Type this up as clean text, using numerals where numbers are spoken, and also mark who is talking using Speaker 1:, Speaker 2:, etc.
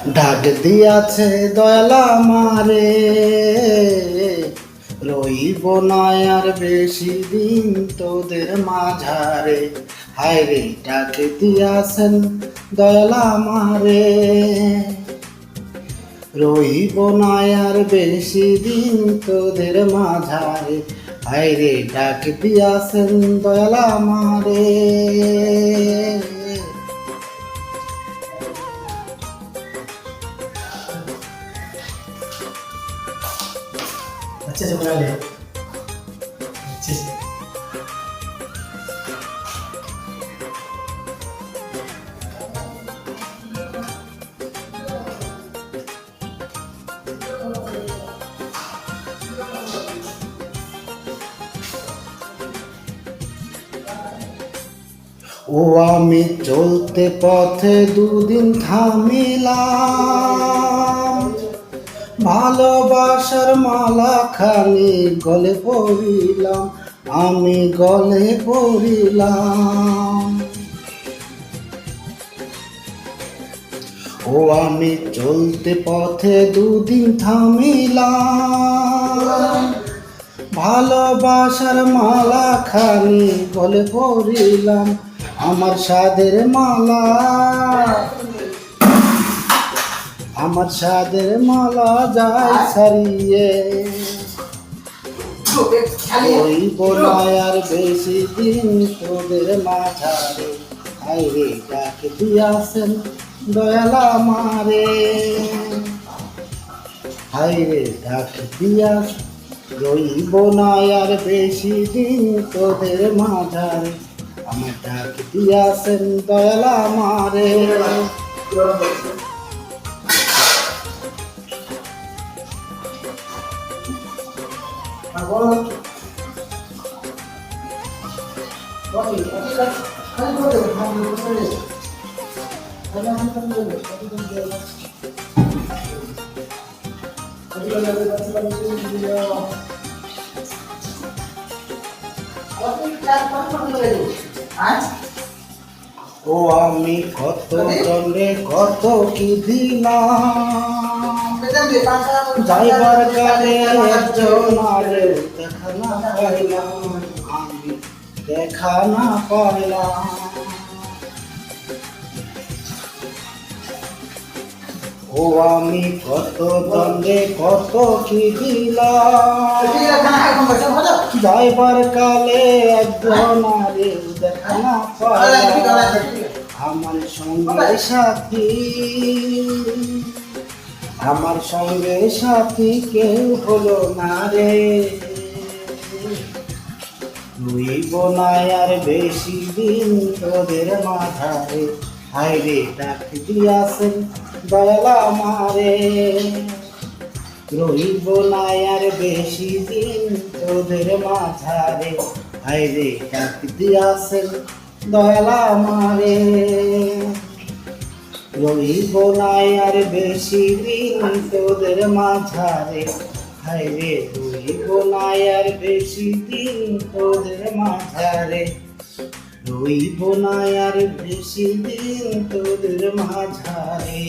Speaker 1: ডাক দিয়াছে দয়ালা মারে, রইব না আর বেশি দিন তোদের মাঝারে। হায় রে ডাক দিয়াছেন দয়ালা মারে, রইব না আর বেশি দিন তোদের মাঝারে। হায় রে ডাক দিয়াছেন দয়ালা মারে।
Speaker 2: अच्छे से बना ले अच्छे से।
Speaker 1: ও আমি চলতে পথে দুদিন থামিলাম, ভালোবাসার মালা খানি গলে পড়িলাম, আমি গলে পড়িলাম। ও আমি চলতে পথে দুদিন থামিলাম, ভালোবাসার মালা খানি গলে পড়িলাম। আমার সাদের মালা, আমার সাদের মালা যায় ছাড়িয়ে, রইব না আর বেশি দিন তোদের মাঝারে। হায় রে ডাক দিয়াছেন দয়ালা মারে, হায় রে ডাক দিয়াছ, রইব না আর বেশি দিন তোদের মাঝারে। আমার ডাক দিয়াছেন দয়ালা মারে। ও আমি কত জনে কত কি দিলাম, যাইবার কালে একজন আরে দেখা না পাইলাম, আমি দেখা না পাইলাম। ও আমি কত জনে কত কি দিলাম, যাইবার কালে একজন আরে দেখা না পাইলাম। আমার সঙ্গে সাথী, আমার সঙ্গে সাথী কেউ হলো না রে, রইব না আর বেশি দিন তোদের মাঝারে। হায় রে ডাক দিয়াছেন দয়ালা মারে, রইব না আর বেশি দিন তোদের মাঝারে। হায় রে ডাক দিয়াছেন দয়ালা মারে, রইব না আর বেশি দিন তোদের মাঝারে। হায় রে রইব না আর বেশি দিন তোদের মাঝারে, রইব না আর বেশি দিন তোদের মাঝারে।